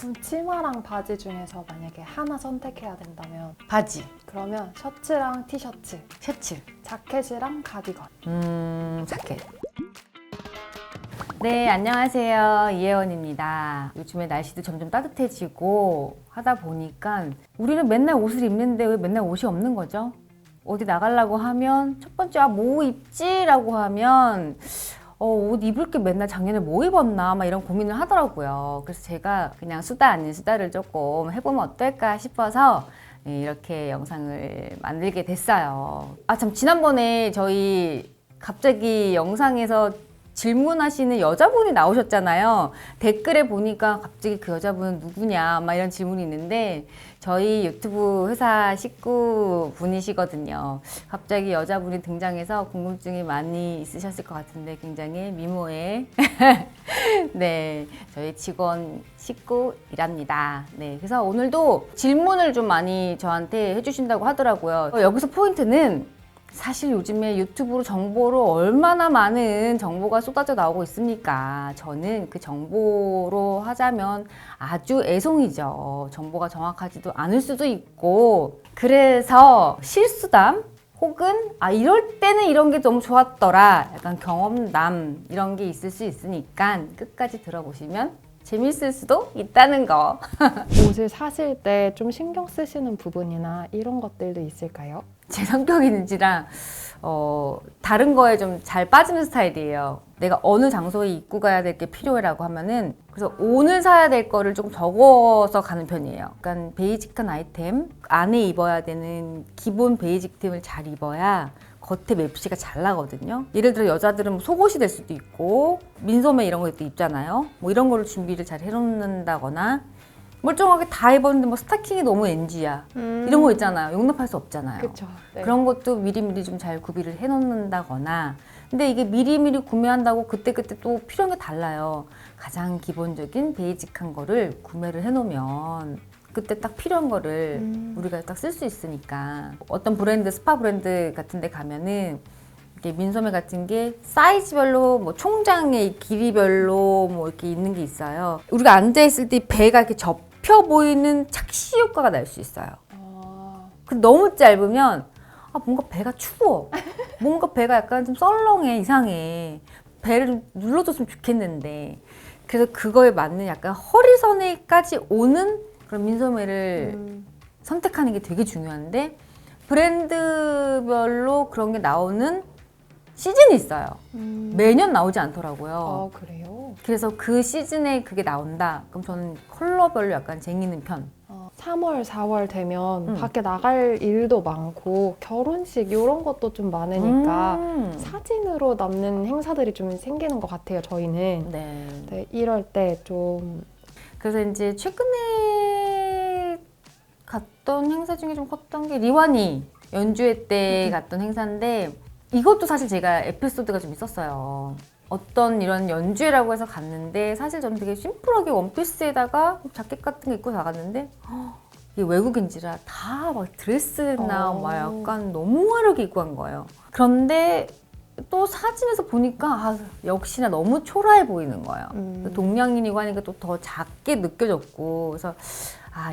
그럼 치마랑 바지 중에서 만약에 하나 선택해야 된다면 바지, 그러면 셔츠랑 티셔츠, 셔츠, 자켓이랑 가디건. 자켓. 네, 안녕하세요. 이혜원입니다. 요즘에 날씨도 점점 따뜻해지고 하다 보니까 우리는 맨날 옷을 입는데 왜 맨날 옷이 없는 거죠? 어디 나가려고 하면 첫 번째 뭐 입지라고 하면 옷 입을 게 맨날 작년에 뭐 입었나 막 이런 고민을 하더라고요. 그래서 제가 그냥 수다 아닌 수다를 조금 해보면 어떨까 싶어서 이렇게 영상을 만들게 됐어요. 참 지난번에 저희 갑자기 영상에서 질문하시는 여자분이 나오셨잖아요. 댓글에 보니까 갑자기 그 여자분은 누구냐 막 이런 질문이 있는데 저희 유튜브 회사 식구분이시거든요. 갑자기 여자분이 등장해서 궁금증이 많이 있으셨을 것 같은데 굉장히 미모의 네, 저희 직원 식구이랍니다. 네, 그래서 오늘도 질문을 좀 많이 저한테 해주신다고 하더라고요. 여기서 포인트는 사실 요즘에 유튜브로 정보로 얼마나 많은 정보가 쏟아져 나오고 있습니까? 저는 그 정보로 하자면 아주 애송이죠. 정보가 정확하지도 않을 수도 있고 그래서 실수담 혹은 이럴 때는 이런 게 너무 좋았더라 약간 경험담 이런 게 있을 수 있으니까 끝까지 들어보시면 재밌을 수도 있다는 거. 옷을 사실 때 좀 신경 쓰시는 부분이나 이런 것들도 있을까요? 제 성격인지라 다른 거에 좀 잘 빠지는 스타일이에요. 내가 어느 장소에 입고 가야 될 게 필요해라고 하면은 그래서 오늘 사야 될 거를 조금 적어서 가는 편이에요. 약간 베이직한 아이템, 안에 입어야 되는 기본 베이직템을 잘 입어야 겉에 맵시가 잘 나거든요. 예를 들어 여자들은 뭐 속옷이 될 수도 있고 민소매 이런 거 입잖아요. 뭐 이런 거를 준비를 잘 해놓는다거나 멀쩡하게 다 입었는데 뭐 스타킹이 너무 NG야. 이런 거 있잖아요. 용납할 수 없잖아요. 그쵸. 네. 그런 것도 미리미리 좀 잘 구비를 해놓는다거나 근데 이게 미리미리 구매한다고 그때그때 또 필요한 게 달라요. 가장 기본적인 베이직한 거를 구매를 해놓으면 그때 딱 필요한 거를 우리가 딱 쓸 수 있으니까 어떤 브랜드, 스파 브랜드 같은 데 가면은 이게 민소매 같은 게 사이즈별로 뭐 총장의 길이별로 뭐 이렇게 있는 게 있어요. 우리가 앉아있을 때 배가 이렇게 접혀 보이는 착시 효과가 날 수 있어요. 너무 짧으면 뭔가 배가 추워. 뭔가 배가 약간 좀 썰렁해, 이상해. 배를 좀 눌러줬으면 좋겠는데 그래서 그거에 맞는 약간 허리선에까지 오는 그런 민소매를 선택하는 게 되게 중요한데 브랜드별로 그런 게 나오는 시즌이 있어요. 매년 나오지 않더라고요. 그래요? 그래서 그 시즌에 그게 나온다. 그럼 저는 컬러별로 약간 쟁이는 편. 3월, 4월 되면 밖에 나갈 일도 많고 결혼식 이런 것도 좀 많으니까 사진으로 남는 행사들이 좀 생기는 것 같아요, 저희는. 네. 네, 이럴 때 좀 그래서 이제 최근에 갔던 행사 중에 좀 컸던 게 리완이 연주회 때 갔던 행사인데 이것도 사실 제가 에피소드가 좀 있었어요. 어떤 이런 연주회라고 해서 갔는데 사실 저는 되게 심플하게 원피스에다가 자켓 같은 거 입고 나갔는데 이게 외국인지라 다 막 드레스나 막 약간 너무 화려하게 입고 간 거예요. 그런데 또 사진에서 보니까 역시나 너무 초라해 보이는 거예요. 동양인이고 하니까 또 더 작게 느껴졌고 그래서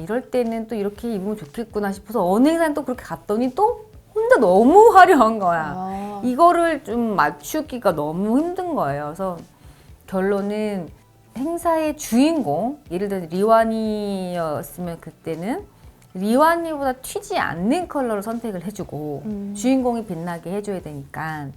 이럴 때는 또 이렇게 입으면 좋겠구나 싶어서 어느 행사는 또 그렇게 갔더니 또 혼자 너무 화려한 거야. 이거를 좀 맞추기가 너무 힘든 거예요. 그래서 결론은 행사의 주인공, 예를 들어 리완이었으면 그때는 리완이보다 튀지 않는 컬러를 선택을 해주고 주인공이 빛나게 해줘야 되니까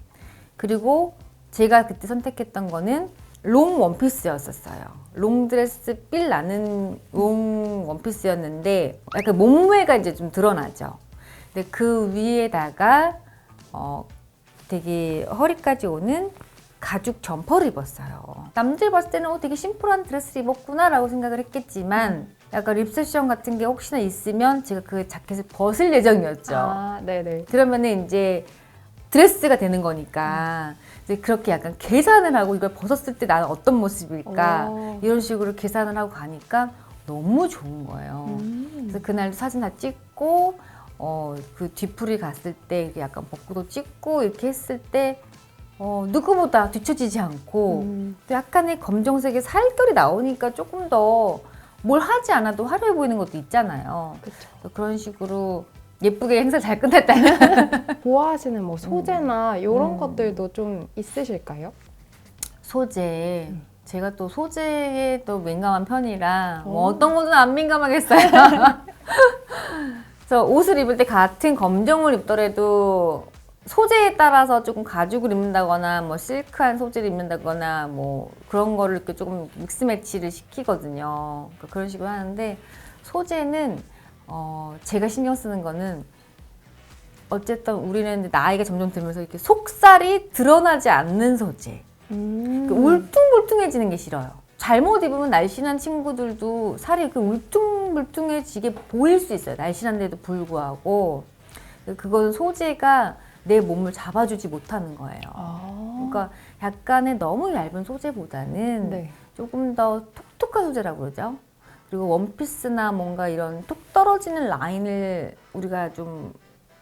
그리고 제가 그때 선택했던 거는 롱 원피스였었어요. 롱드레스 필 나는 롱 원피스였는데 약간 몸매가 이제 좀 드러나죠. 근데 그 위에다가 되게 허리까지 오는 가죽 점퍼를 입었어요. 남들 봤을 때는 되게 심플한 드레스를 입었구나 라고 생각을 했겠지만 약간 립세션 같은 게 혹시나 있으면 제가 그 자켓을 벗을 예정이었죠. 네네. 그러면은 이제 드레스가 되는 거니까 이제 그렇게 약간 계산을 하고 이걸 벗었을 때 나는 어떤 모습일까 이런 식으로 계산을 하고 가니까 너무 좋은 거예요. 그래서 그날도 사진 다 찍고 그 뒤풀이 갔을 때 이렇게 약간 벚구도 찍고 이렇게 했을 때 누구보다 뒤처지지 않고 또 약간의 검정색의 살결이 나오니까 조금 더 뭘 하지 않아도 화려해 보이는 것도 있잖아요. 그쵸. 그런 식으로 예쁘게 행사 잘 끝냈다는. 좋아하시는 뭐 소재나 이런 음. 것들도 좀 있으실까요? 소재. 제가 또 소재에 또 민감한 편이라 뭐 오. 어떤 것은 안 민감하겠어요. 그래서 옷을 입을 때 같은 검정을 입더라도 소재에 따라서 조금 가죽을 입는다거나 뭐 실크한 소재를 입는다거나 뭐 그런 거를 이렇게 조금 믹스 매치를 시키거든요. 그러니까 그런 식으로 하는데 소재는 제가 신경 쓰는 거는 어쨌든 우리는 이제 나이가 점점 들면서 이렇게 속살이 드러나지 않는 소재. 그 울퉁불퉁해지는 게 싫어요. 잘못 입으면 날씬한 친구들도 살이 그 울퉁불퉁해지게 보일 수 있어요. 날씬한데도 불구하고. 그건 소재가 내 몸을 잡아주지 못하는 거예요. 그러니까 약간의 너무 얇은 소재보다는 네. 조금 더 톡톡한 소재라고 그러죠. 그리고 원피스나 뭔가 이런 톡 떨어지는 라인을 우리가 좀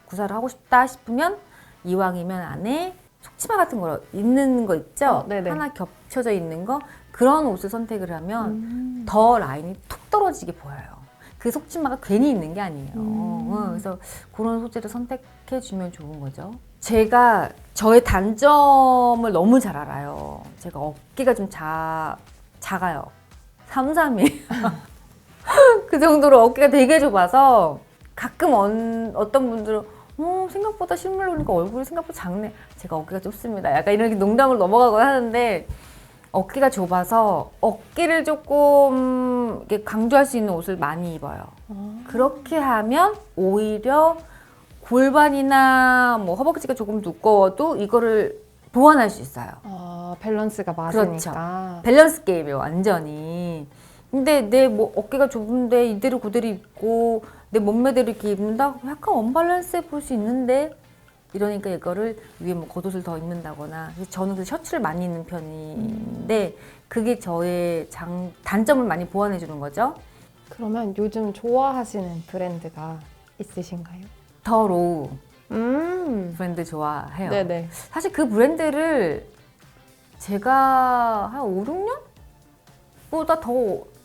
구사를 하고 싶다 싶으면 이왕이면 안에 속치마 같은 거 있는 거 있죠? 네네. 하나 겹쳐져 있는 거 그런 옷을 선택을 하면 더 라인이 툭 떨어지게 보여요. 그 속치마가 괜히 있는 게 아니에요. 그래서 그런 소재를 선택해 주면 좋은 거죠. 제가 저의 단점을 너무 잘 알아요. 제가 어깨가 좀 작아요. 332. 그 정도로 어깨가 되게 좁아서 가끔 어떤 분들은 생각보다 실물로 보니까 얼굴이 생각보다 작네. 제가 어깨가 좁습니다. 약간 이렇게 농담으로 넘어가곤 하는데 어깨가 좁아서 어깨를 조금 이렇게 강조할 수 있는 옷을 많이 입어요. 그렇게 하면 오히려 골반이나 뭐 허벅지가 조금 두꺼워도 이거를 보완할 수 있어요. 밸런스가 맞으니까. 밸런스 게임이에요, 완전히. 근데 내 뭐 어깨가 좁은데 이대로 그대로 입고 내 몸매대로 이렇게 입는다? 약간 언밸런스해 볼 수 있는데 이러니까 이거를 위에 뭐 겉옷을 더 입는다거나. 그래서 저는 그 셔츠를 많이 입는 편인데 그게 저의 단점을 많이 보완해 주는 거죠. 그러면 요즘 좋아하시는 브랜드가 있으신가요? 더 로우 음. 브랜드 좋아해요. 네네. 사실 그 브랜드를 제가 한 5, 6년보다 더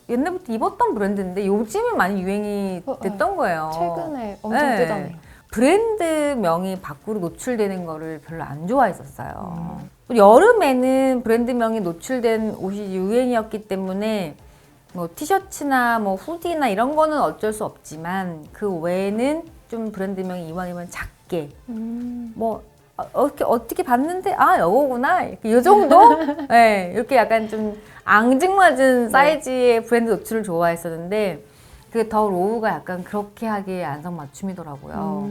옛날부터 입었던 브랜드인데 요즘에 많이 유행이 됐던 거예요. 최근에 엄청 네. 뜨잖아요. 브랜드명이 밖으로 노출되는 거를 별로 안 좋아했었어요. 여름에는 브랜드명이 노출된 옷이 유행이었기 때문에 뭐 티셔츠나 뭐 후디나 이런 거는 어쩔 수 없지만 그 외에는 좀 브랜드명이 이왕이면 작게 뭐 어떻게 봤는데 이거구나 이 정도? 네, 이렇게 약간 좀 앙증맞은 사이즈의 브랜드 노출을 좋아했었는데 그 더 로우가 약간 그렇게 하기에 안성맞춤이더라고요.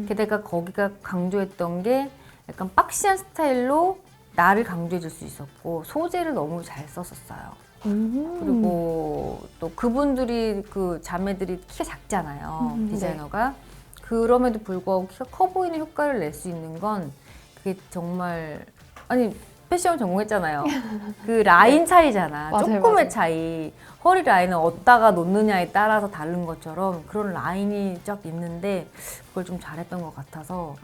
게다가 거기가 강조했던 게 약간 박시한 스타일로 나를 강조해 줄 수 있었고 소재를 너무 잘 썼었어요. 그리고 또 그분들이 그 자매들이 키가 작잖아요. 디자이너가. 그럼에도 불구하고 키가 커 보이는 효과를 낼 수 있는 건 그게 정말 패션 전공했잖아요. 그 라인 차이잖아. 맞아요, 조금의 맞아요. 차이. 허리 라인을 어디다가 놓느냐에 따라서 다른 것처럼 그런 라인이 쫙 있는데 그걸 좀 잘했던 것 같아서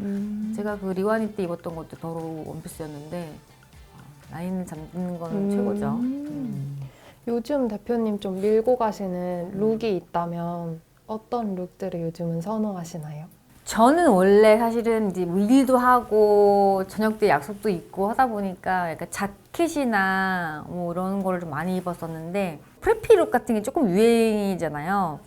제가 그 리와니 때 입었던 것도 더러우 원피스였는데 라인을 잡는 건 최고죠. 요즘 대표님 좀 밀고 가시는 룩이 있다면 어떤 룩들을 요즘은 선호하시나요? 저는 원래 사실은 이제 일도 하고 저녁 때 약속도 있고 하다 보니까 약간 자켓이나 뭐 이런 거를 좀 많이 입었었는데 프레피룩 같은 게 조금 유행이잖아요.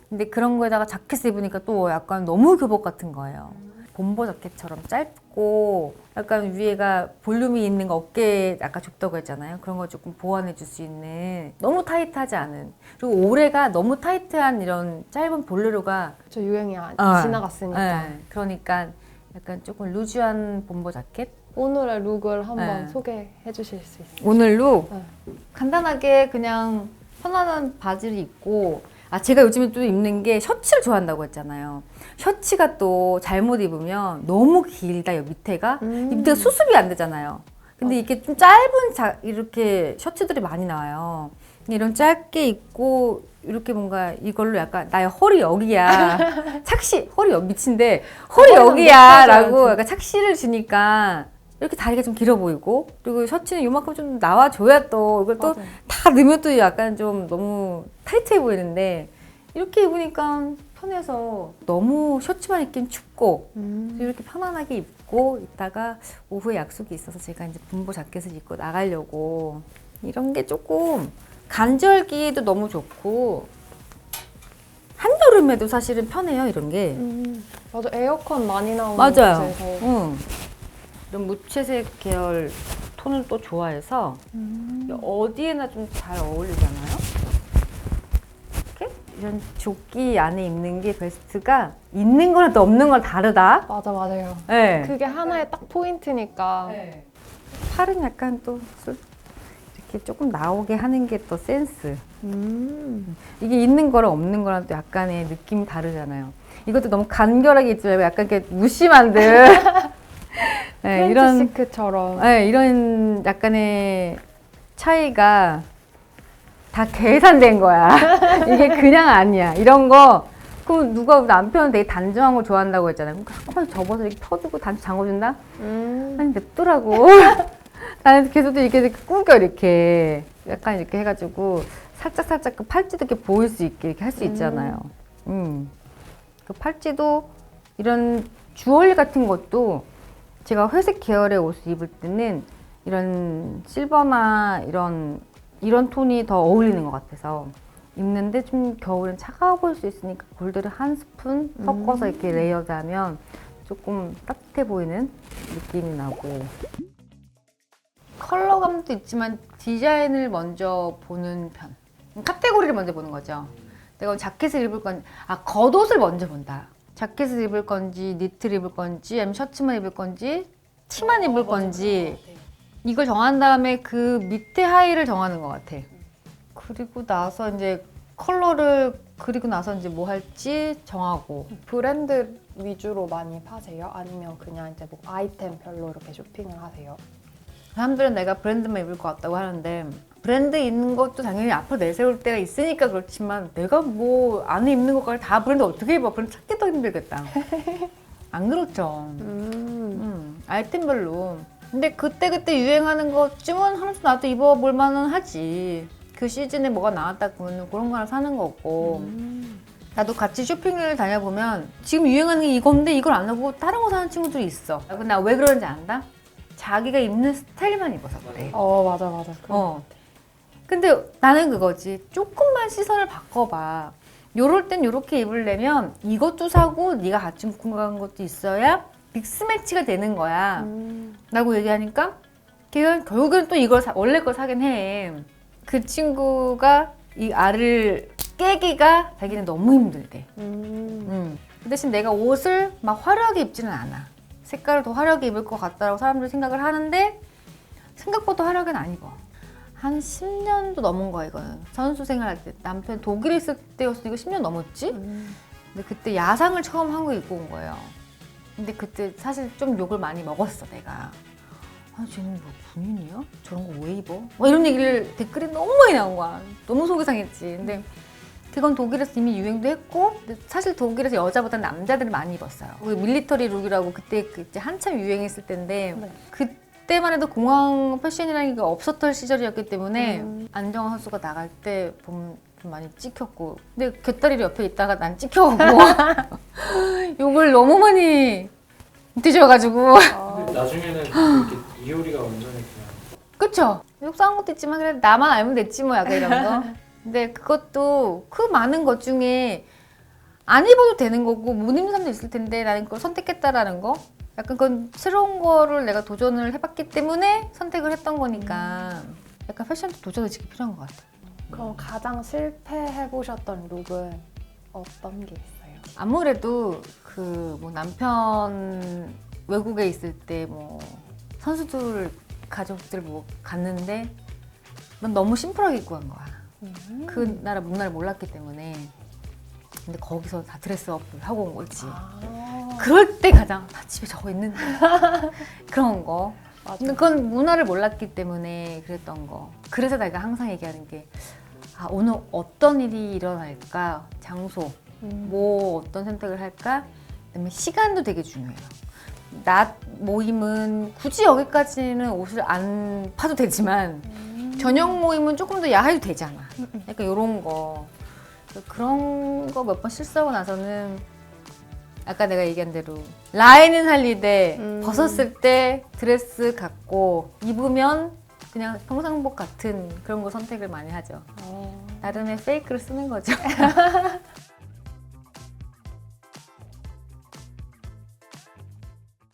근데 그런 거에다가 자켓을 입으니까 또 약간 너무 교복 같은 거예요. bomber 자켓처럼 짧고 약간 위에가 볼륨이 있는 거 어깨에 아까 좁다고 했잖아요. 그런 거 조금 보완해 줄 수 있는 너무 타이트하지 않은 그리고 올해가 너무 타이트한 이런 짧은 볼레로가 저 유행이 지나갔으니까. 네, 그러니까 약간 조금 루즈한 bomber 자켓 오늘의 룩을 한번 네. 소개해 주실 수 있어요? 오늘 룩 네. 간단하게 그냥 편안한 바지를 입고 제가 요즘에 또 입는 게 셔츠를 좋아한다고 했잖아요. 셔츠가 또 잘못 입으면 너무 길다, 요 밑에가. 밑에가 수습이 안 되잖아요. 근데 이게 좀 짧은 이렇게 셔츠들이 많이 나와요. 이런 짧게 입고 이렇게 뭔가 이걸로 약간 나의 허리 여기야. 착시, 허리 미친데 허리 여기야 라고 약간 착시를 주니까 이렇게 다리가 좀 길어 보이고 그리고 셔츠는 요만큼 좀 나와줘야 또 이걸 또 맞아요. 다 다 넣으면 또 약간 좀 너무 타이트해 보이는데 이렇게 입으니까 편해서 너무 셔츠만 입긴 춥고 이렇게 편안하게 입고 있다가 오후에 약속이 있어서 제가 이제 분보 자켓을 입고 나가려고 이런 게 조금 간절기에도 너무 좋고 한여름에도 사실은 편해요 이런 게. 맞아, 에어컨 많이 나오는 맞아요. 곳에서. 응. 이런 무채색 계열 톤을 또 좋아해서 어디에나 좀 잘 어울리잖아요. 이렇게 이런 조끼 안에 입는 게 베스트가 있는 거랑 또 없는 건 다르다. 맞아, 맞아요. 네. 그게 하나의 딱 포인트니까. 팔은 약간 또 이렇게 조금 나오게 하는 게 또 센스. 이게 있는 거랑 없는 거랑 또 약간의 느낌이 다르잖아요. 이것도 너무 간결하게 입지 말고 약간 이렇게 무심한들. 네, 프렌치 시크처럼. 네, 이런 약간의 차이가 다 계산된 거야. 이게 그냥 아니야. 이런 거, 그럼 누가 남편은 되게 단정한 걸 좋아한다고 했잖아요. 한번 접어서 이렇게 터주고 단추 잠궈준다? 아니, 냅두라고. 나는 계속 이렇게 꾸겨, 이렇게. 약간 이렇게 해가지고, 살짝 그 팔찌도 이렇게 보일 수 있게 이렇게 할 수 있잖아요. 그 팔찌도 이런 주얼리 같은 것도 제가 회색 계열의 옷을 입을 때는 이런 실버나 이런 톤이 더 어울리는 것 같아서 입는데 좀 겨울엔 차가워 보일 수 있으니까 골드를 한 스푼 섞어서 이렇게 레이어드하면 조금 따뜻해 보이는 느낌이 나고 컬러감도 있지만 디자인을 먼저 보는 편. 카테고리를 먼저 보는 거죠. 내가 자켓을 입을 건지, 겉옷을 먼저 본다. 자켓을 입을 건지, 니트를 입을 건지, 아니면 셔츠만 입을 건지, 티만 입을 건지 이걸 정한 다음에 그 밑에 하의를 정하는 것 같아. 그리고 나서 이제 컬러를 그리고 나서 이제 뭐 할지 정하고. 브랜드 위주로 많이 파세요? 아니면 그냥 이제 뭐 아이템별로 이렇게 쇼핑을 하세요? 사람들은 내가 브랜드만 입을 것 같다고 하는데 브랜드 있는 것도 당연히 앞으로 내세울 때가 있으니까 그렇지만 내가 뭐 안에 입는 것까지 다 브랜드 어떻게 입어? 브랜드 찾기도 힘들겠다. 안 그렇죠. 아이템별로. 근데 그때 유행하는 것쯤은 하면서 나도 입어볼 만은 하지. 그 시즌에 뭐가 나왔다 그러면 그런 거 하나 사는 거고. 나도 같이 쇼핑을 다녀보면 지금 유행하는 게 이건데 이걸 안 하고 다른 거 사는 친구들이 있어. 근데 나 왜 그런지 안다? 자기가 입는 스타일만 입어서 그래. 맞아. 근데 나는 그거지. 조금만 시선을 바꿔봐. 요럴 땐 요렇게 입으려면 이것도 사고 네가 같이 묶은 것도 있어야 믹스매치가 되는 거야. 라고 얘기하니까 걔가 결국엔 또 이걸 원래 걸 사긴 해. 그 친구가 이 알을 깨기가 자기는 너무 힘들대. 그 대신 내가 옷을 막 화려하게 입지는 않아. 색깔을 더 화려하게 입을 것 같다고 사람들이 생각을 하는데 생각보다 화려하게는 안 입어. 한 10년도 넘은 거야 이거는. 선수 생활할 때 남편 독일에 있을 때였어. 이거 10년 넘었지? 근데 그때 야상을 처음 한국에 입고 온 거예요. 근데 그때 사실 좀 욕을 많이 먹었어 내가. 쟤는 뭐 군인이야? 저런 거 왜 입어? 뭐 이런 얘기를 댓글에 너무 많이 나온 거야. 너무 속이 상했지. 근데 그건 독일에서 이미 유행도 했고 근데 사실 독일에서 여자보다 남자들이 많이 입었어요. 밀리터리 룩이라고 그때 한참 유행했을 때인데 그때만 해도 공항 패션이라는 게 없었던 시절이었기 때문에 안정환 선수가 나갈 때 보면 좀 많이 찍혔고 근데 곁다리 옆에 있다가 난 찍혀가고 욕을 너무 많이 드셔가지고 근데 나중에는 그렇게 이효리가 완전히 그냥 그쵸? 욕상한 것도 있지만 그래 나만 알면 됐지 뭐 약간 이런 거. 근데 그것도 그 많은 것 중에 안 입어도 되는 거고 못 입는 사람도 있을 텐데 나는 그걸 선택했다라는 거 약간 그건 새로운 거를 내가 도전을 해봤기 때문에 선택을 했던 거니까 약간 패션도 도전의 지기 필요한 것 같아. 그럼 가장 실패해보셨던 룩은 어떤 게 있어요? 아무래도 그 뭐 남편 외국에 있을 때 뭐 선수들 가족들 뭐 갔는데 난 너무 심플하게 입고 간 거야. 그 나라 문화를 몰랐기 때문에. 근데 거기서 다 드레스업을 하고 온 거지. 그럴 때 가장 집에 저거 있는데 그런 거. 맞아. 근데 그건 문화를 몰랐기 때문에 그랬던 거. 그래서 내가 항상 얘기하는 게 오늘 어떤 일이 일어날까? 장소, 뭐 어떤 선택을 할까? 그다음에 시간도 되게 중요해요. 낮 모임은 굳이 여기까지는 옷을 안 파도 되지만 저녁 모임은 조금 더 야해도 되잖아. 약간 이런 거. 그런 거 몇 번 실수하고 나서는 아까 내가 얘기한 대로 라인은 살리되 벗었을 때 드레스 같고 입으면 그냥 평상복 같은 그런 거 선택을 많이 하죠. 나름의 페이크를 쓰는 거죠.